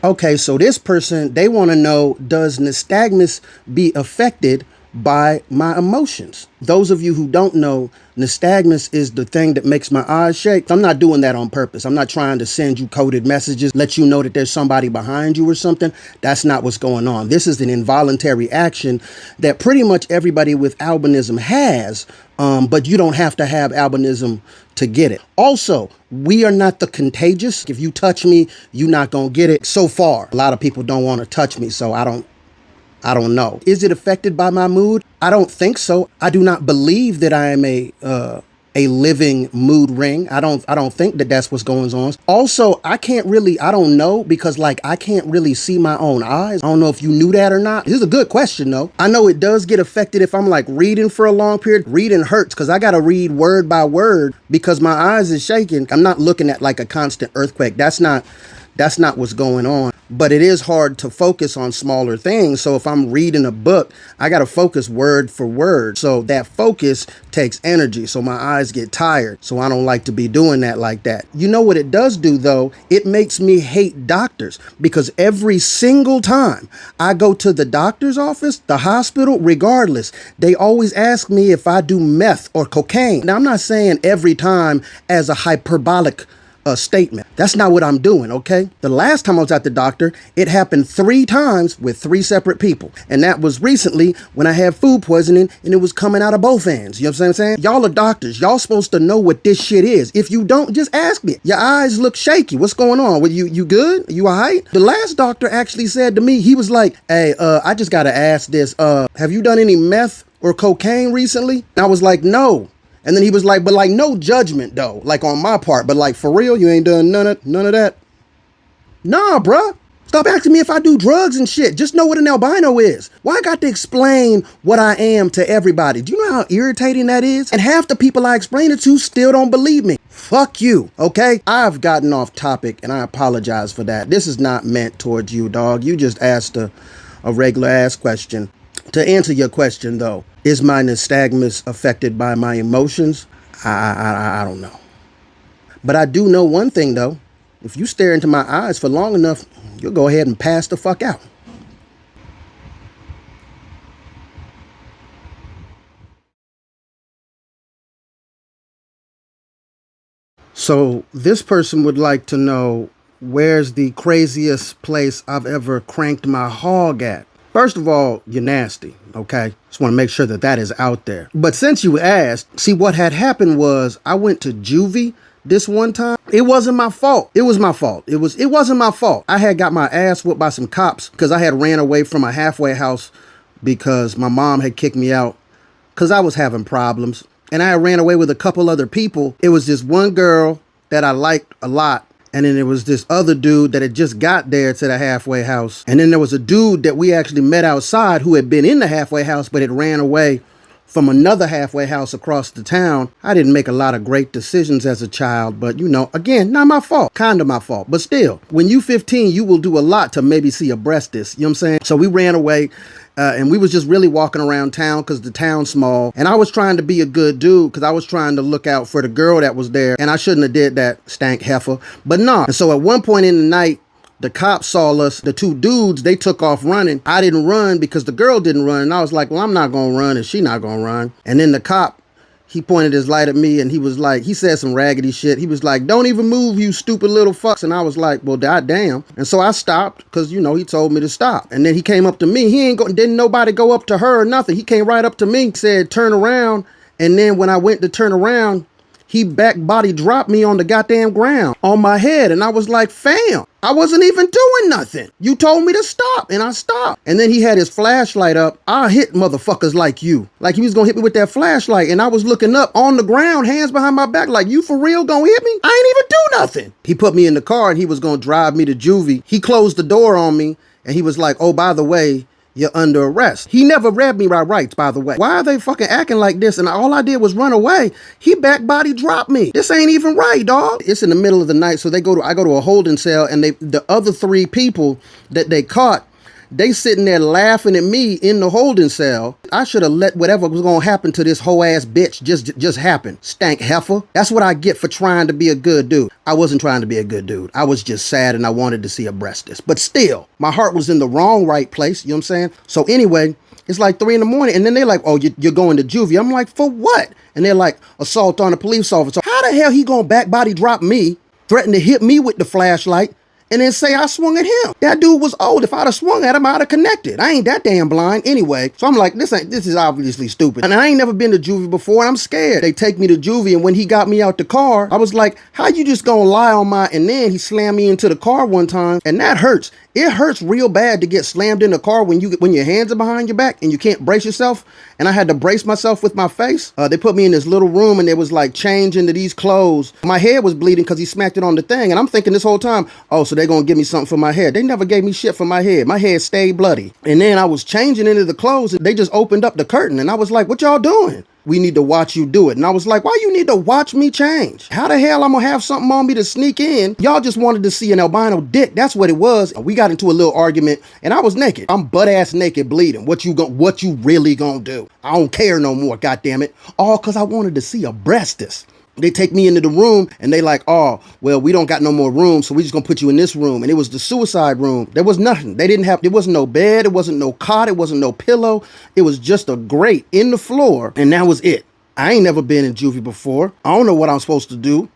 Okay, so this person, they want to know, does nystagmus be affected by my emotions? Those of you who don't know, nystagmus is the thing that makes my eyes shake. I'm not doing that on purpose. I'm not trying to send you coded messages, let you know that there's somebody behind you or something. That's not what's going on. This is an involuntary action that pretty much everybody with albinism has, but you don't have to have albinism to get it. Also, we are not the contagious. If you touch me, you're not gonna get it. So far, a lot of people don't want to touch me, so I don't know. Is it affected by my mood? I don't think so. I do not believe that I am a living mood ring. I don't think that that's what's going on. Also, I don't know, because like I can't really see my own eyes. I don't know if you knew that or not. This is a good question though. I know it does get affected if I'm like reading for a long period. Reading hurts because I got to read word by word because my eyes is shaking. I'm not looking at like a constant earthquake. That's not what's going on. But it is hard to focus on smaller things. So if I'm reading a book, I got to focus word for word. So that focus takes energy. So my eyes get tired. So I don't like to be doing that like that. You know what it does do though? It makes me hate doctors, because every single time I go to the doctor's office, the hospital, regardless, they always ask me if I do meth or cocaine. Now I'm not saying every time as a hyperbolic statement. That's not what I'm doing, okay? The last time I was at the doctor, it happened 3 times with 3 separate people. And that was recently when I had food poisoning and it was coming out of both ends. You know what I'm saying? Y'all are doctors. Y'all supposed to know what this shit is. If you don't, just ask me. Your eyes look shaky. What's going on? You good? You all right? The last doctor actually said to me, he was like, hey, I just got to ask this. Have you done any meth or cocaine recently? And I was like, no. And then he was like, but like no judgment though, like on my part, but like for real, you ain't done none of that. Nah, bruh. Stop asking me if I do drugs and shit. Just know what an albino is. Why I got to explain what I am to everybody? Do you know how irritating that is? And half the people I explain it to still don't believe me. Fuck you, okay? I've gotten off topic and I apologize for that. This is not meant towards you, dog. You just asked a regular ass question. To answer your question though, is my nystagmus affected by my emotions? I don't know. But I do know one thing though. If you stare into my eyes for long enough, you'll go ahead and pass the fuck out. So this person would like to know, where's the craziest place I've ever cranked my hog at? First of all, you're nasty, okay? Just want to make sure that that is out there. But since you asked, see what had happened was I went to juvie this one time. It wasn't my fault. It was my fault. It wasn't my fault. I had got my ass whooped by some cops because I had ran away from a halfway house because my mom had kicked me out because I was having problems. And I ran away with a couple other people. It was this one girl that I liked a lot. And then there was this other dude that had just got there to the halfway house. And then there was a dude that we actually met outside who had been in the halfway house, but had ran away from another halfway house across the town. I didn't make a lot of great decisions as a child, but you know, again, not my fault, kind of my fault. But still, when you 15, you will do a lot to maybe see a breastis, you know what I'm saying? So we ran away. And we was just really walking around town because the town's small. And I was trying to be a good dude because I was trying to look out for the girl that was there. And I shouldn't have did that, stank heifer. But nah. And so at one point in the night, the cops saw us. The 2 dudes, they took off running. I didn't run because the girl didn't run. And I was like, well, I'm not going to run and she not going to run. And then the cop, he pointed his light at me and he was like, he said some raggedy shit. He was like, don't even move, you stupid little fucks. And I was like, well, goddamn. And so I stopped because, you know, he told me to stop. And then he came up to me. Didn't nobody go up to her or nothing. He came right up to me, said, turn around. And then when I went to turn around, he back body dropped me on the goddamn ground on my head. And I was like, fam, I wasn't even doing nothing. You told me to stop and I stopped. And then he had his flashlight up. I hit motherfuckers like you. Like he was gonna hit me with that flashlight. And I was looking up on the ground, hands behind my back, like, you for real gonna hit me? I ain't even do nothing. He put me in the car and he was gonna drive me to juvie. He closed the door on me and he was like, oh, by the way, you're under arrest. He never read me my rights, by the way. Why are they fucking acting like this? And all I did was run away. He back body dropped me. This ain't even right, dog. It's in the middle of the night, so I go to a holding cell, and the other 3 people that they caught, They sitting there laughing at me in the holding cell. I should have let whatever was gonna happen to this whole ass bitch just happen. Stank heifer. That's what I get for trying to be a good dude. I wasn't trying to be a good dude. I was just sad and I wanted to see her breasties. But still, my heart was in the wrong right place. You know what I'm saying? So anyway, it's like 3 in the morning, and then they're like, "Oh, you're going to juvie." I'm like, "For what?" And they're like, "Assault on a police officer." How the hell he gonna back body drop me, threaten to hit me with the flashlight, and then say I swung at him? That dude was old. If I'd have swung at him, I'd have connected. I ain't that damn blind anyway. So I'm like, this is obviously stupid. And I ain't never been to juvie before, and I'm scared. They take me to juvie, and when he got me out the car, I was like, how you just gonna lie on my... And then he slammed me into the car one time, and that hurts. It hurts real bad to get slammed in the car when your hands are behind your back and you can't brace yourself. And I had to brace myself with my face. They put me in this little room and it was like change into these clothes. My head was bleeding because he smacked it on the thing. And I'm thinking this whole time, oh, so they're going to give me something for my head. They never gave me shit for my head. My head stayed bloody. And then I was changing into the clothes and they just opened up the curtain. And I was like, what y'all doing? We need to watch you do it. And I was like, why you need to watch me change? How the hell I'm gonna have something on me to sneak in? Y'all just wanted to see an albino dick. That's what it was. We got into a little argument and I was naked. I'm butt ass naked bleeding. What you really gonna do? I don't care no more, goddammit. All cause I wanted to see a breastis. They take me into the room and they like, oh, well, we don't got no more room, so we just gonna put you in this room. And it was the suicide room. There was nothing. There wasn't no bed, it wasn't no cot, it wasn't no pillow. It was just a grate in the floor, and that was it. I ain't never been in juvie before. I don't know what I'm supposed to do,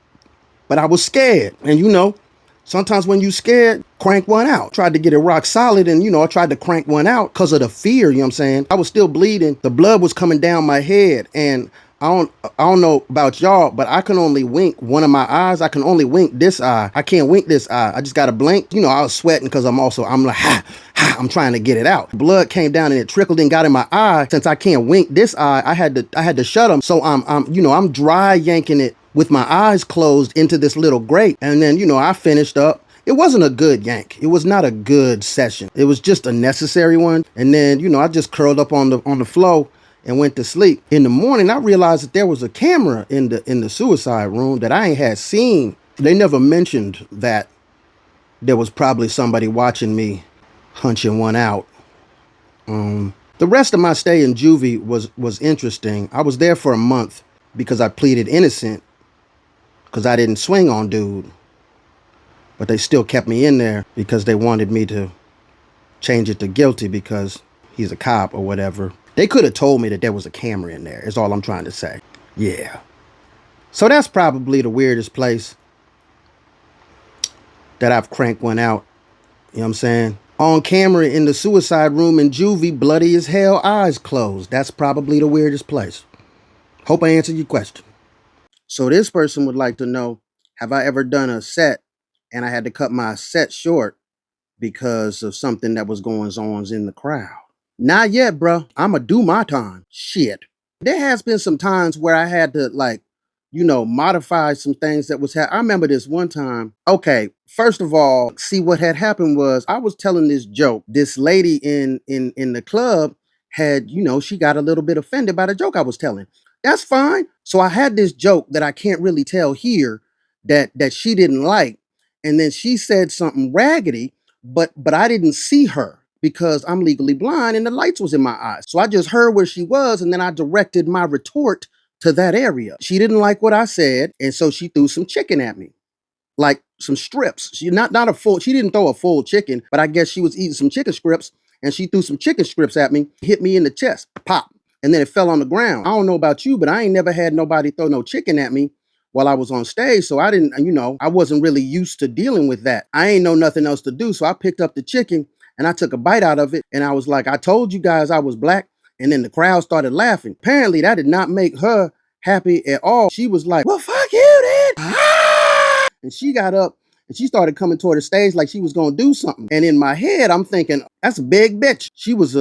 but I was scared. And you know, sometimes when you scared, crank one out. Tried to get it rock solid and, you know, I tried to crank one out because of the fear, you know what I'm saying? I was still bleeding. The blood was coming down my head and I don't know about y'all, but I can only wink one of my eyes. I can only wink this eye. I can't wink this eye. I just got to blink. You know, I was sweating because I'm like, I'm trying to get it out. Blood came down and it trickled and got in my eye. Since I can't wink this eye, I had to shut them. So I'm dry yanking it with my eyes closed into this little grate. And then, you know, I finished up. It wasn't a good yank. It was not a good session. It was just a necessary one. And then, you know, I just curled up on the floor and went to sleep. In the morning, I realized that there was a camera in the suicide room that I ain't had seen. They never mentioned that there was probably somebody watching me hunching one out. The rest of my stay in juvie was interesting. I was there for a month because I pleaded innocent because I didn't swing on dude. But they still kept me in there because they wanted me to change it to guilty because he's a cop or whatever. They could have told me that there was a camera in there, is all I'm trying to say. Yeah. So that's probably the weirdest place that I've cranked one out. You know what I'm saying? On camera in the suicide room in juvie, bloody as hell, eyes closed. That's probably the weirdest place. Hope I answered your question. So this person would like to know, have I ever done a set and I had to cut my set short because of something that was going on in the crowd? Not yet, bro. I'ma do my time. Shit. There has been some times where I had to, like, you know, modify some things that was I remember this one time. Okay, first of all, see what had happened was I was telling this joke. This lady in the club had, you know, she got a little bit offended by the joke I was telling. That's fine. So I had this joke that I can't really tell here that she didn't like. And then she said something raggedy, but I didn't see her because I'm legally blind and the lights was in my eyes. So I just heard where she was and then I directed my retort to that area. She didn't like what I said, and so she threw some chicken at me. Like some strips. She didn't throw a full chicken, but I guess she was eating some chicken strips and she threw some chicken strips at me, hit me in the chest, pop, and then it fell on the ground. I don't know about you, but I ain't never had nobody throw no chicken at me while I was on stage. So I didn't, you know, I wasn't really used to dealing with that. I ain't know nothing else to do. So I picked up the chicken and I took a bite out of it. And I was like, I told you guys I was black. And then the crowd started laughing. Apparently that did not make her happy at all. She was like, well, fuck you then. And she got up and she started coming toward the stage like she was gonna do something. And in my head, I'm thinking, that's a big bitch. She was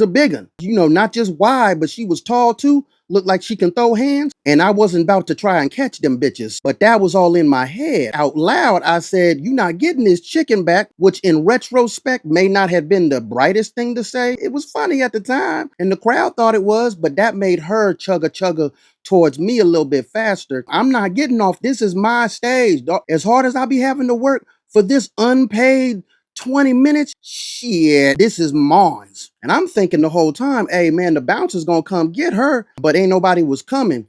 a big one. You know, not just wide, but she was tall too. Looked like she can throw hands. And I wasn't about to try and catch them bitches. But that was all in my head. Out loud, I said, you're not getting this chicken back, which in retrospect may not have been the brightest thing to say. It was funny at the time. And the crowd thought it was, but that made her chugga towards me a little bit faster. I'm not getting off. This is my stage. As hard as I be having to work for this unpaid 20 minutes? Shit, this is Mars. And I'm thinking the whole time, hey man, the bouncer's gonna come get her, but ain't nobody was coming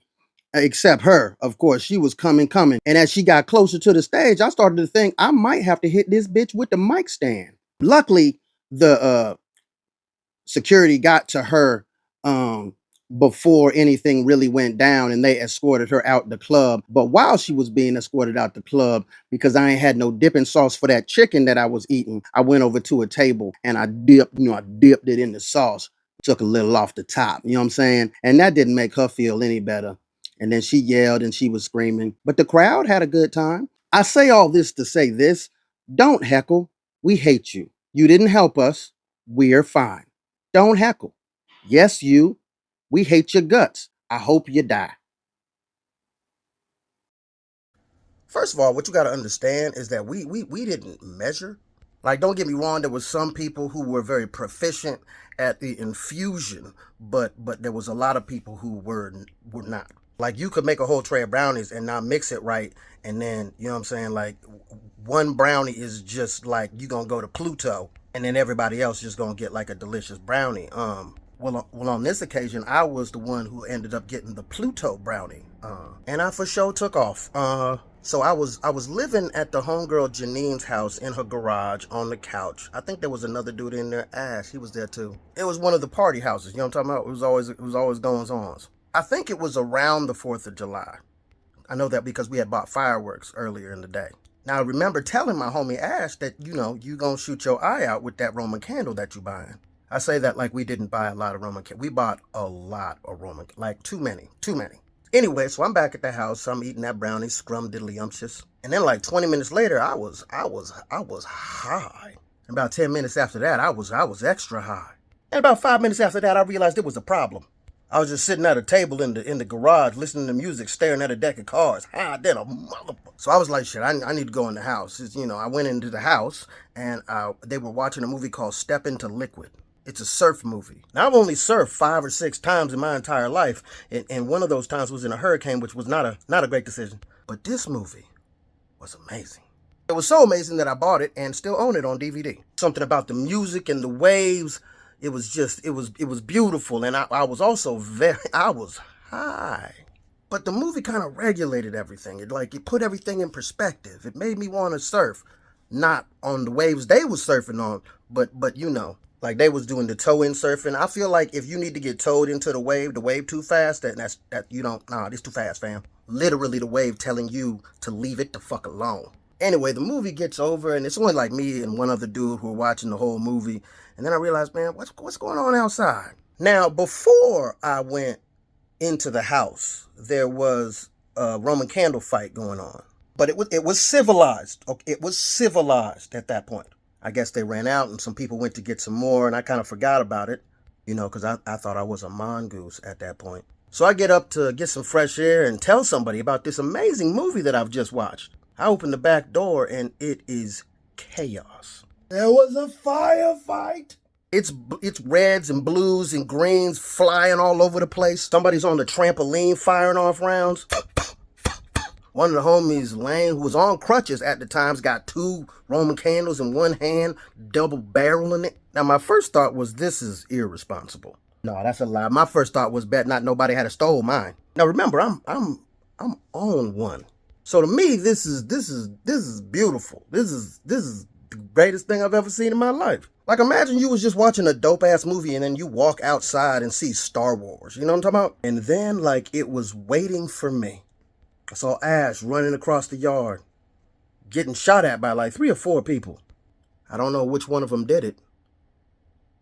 except her. Of course, she was coming. And as she got closer to the stage, I started to think I might have to hit this bitch with the mic stand. Luckily, the security got to her before anything really went down, and they escorted her out the club. But while she was being escorted out the club, because I ain't had no dipping sauce for that chicken that I was eating, I went over to a table and I dipped it in the sauce, took a little off the top, you know what I'm saying? And that didn't make her feel any better. And then she yelled and she was screaming, but the crowd had a good time. I say all this to say this: don't heckle. We hate you. You didn't help us. We're fine. Don't heckle. Yes, you. We hate your guts. I hope you die. First of all, what you got to understand is that we didn't measure. Like, don't get me wrong, there was some people who were very proficient at the infusion, but there was a lot of people who were not. Like, you could make a whole tray of brownies and not mix it right, and then, you know what I'm saying, like, one brownie is just like you gonna go to Pluto, and then everybody else just gonna get like a delicious brownie. Well, on this occasion, I was the one who ended up getting the Pluto brownie, and I for sure took off. So I was living at the homegirl Janine's house in her garage on the couch. I think there was another dude in there, Ash. He was there too. It was one of the party houses. You know what I'm talking about? It was always goings on. I think it was around the 4th of July. I know that because we had bought fireworks earlier in the day. Now, I remember telling my homie Ash that, you gonna shoot your eye out with that Roman candle that you buying. I say that like we didn't buy a lot of Roman candles. We bought a lot of Roman, like too many. Anyway, so I'm back at the house. I'm eating that brownie, scrum-diddly-umptious. And then like 20 minutes later, I was high. And about 10 minutes after that, I was extra high. And about 5 minutes after that, I realized it was a problem. I was just sitting at a table in the garage, listening to music, staring at a deck of cards. High then a motherfucker. So I was like, shit, I need to go in the house. I went into the house, and they were watching a movie called Step Into Liquid. It's a surf movie. Now, I've only surfed 5 or 6 times in my entire life, and one of those times was in a hurricane, which was not a great decision. But this movie was amazing. It was so amazing that I bought it and still own it on DVD. Something about the music and the waves. It was beautiful, and I was also I was high. But the movie kind of regulated everything. It put everything in perspective. It made me want to surf, not on the waves they was surfing on, but like they was doing the toe-in surfing. I feel like if you need to get towed into the wave too fast, it's too fast, fam. Literally the wave telling you to leave it the fuck alone. Anyway, the movie gets over, and it's only like me and one other dude who are watching the whole movie. And then I realized, man, what's going on outside? Now, before I went into the house, there was a Roman candle fight going on. But it was civilized. Okay, it was civilized at that point. I guess they ran out, and some people went to get some more, and I kind of forgot about it, because I thought I was a mongoose at that point. So I get up to get some fresh air and tell somebody about this amazing movie that I've just watched. I open the back door, and it is chaos. There was a firefight. It's reds and blues and greens flying all over the place. Somebody's on the trampoline firing off rounds. One of the homies, Lane, who was on crutches at the times, got 2 Roman candles in one hand, double barreling it. Now, my first thought was, this is irresponsible. No, that's a lie. My first thought was, bet not nobody had stole mine. Now, remember, I'm on one. So to me, this is beautiful. This is the greatest thing I've ever seen in my life. Like, imagine you was just watching a dope-ass movie and then you walk outside and see Star Wars. You know what I'm talking about? And then, like, it was waiting for me. I saw Ash running across the yard, getting shot at by like 3 or 4 people. I don't know which one of them did it,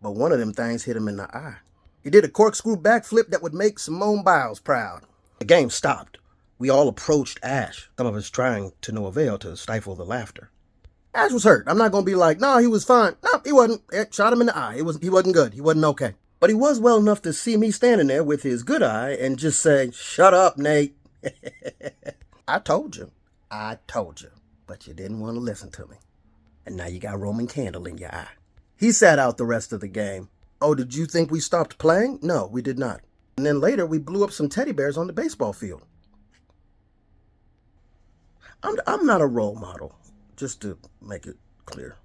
but one of them things hit him in the eye. He did a corkscrew backflip that would make Simone Biles proud. The game stopped. We all approached Ash, some of us trying to no avail to stifle the laughter. Ash was hurt. I'm not going to be like, no, he was fine. No, he wasn't. It shot him in the eye. He wasn't good. He wasn't okay. But he was well enough to see me standing there with his good eye and just say, shut up, Nate. I told you, but you didn't want to listen to me. And now you got Roman candle in your eye. He sat out the rest of the game. Oh, did you think we stopped playing? No, we did not. And then later we blew up some teddy bears on the baseball field. I'm not a role model, just to make it clear.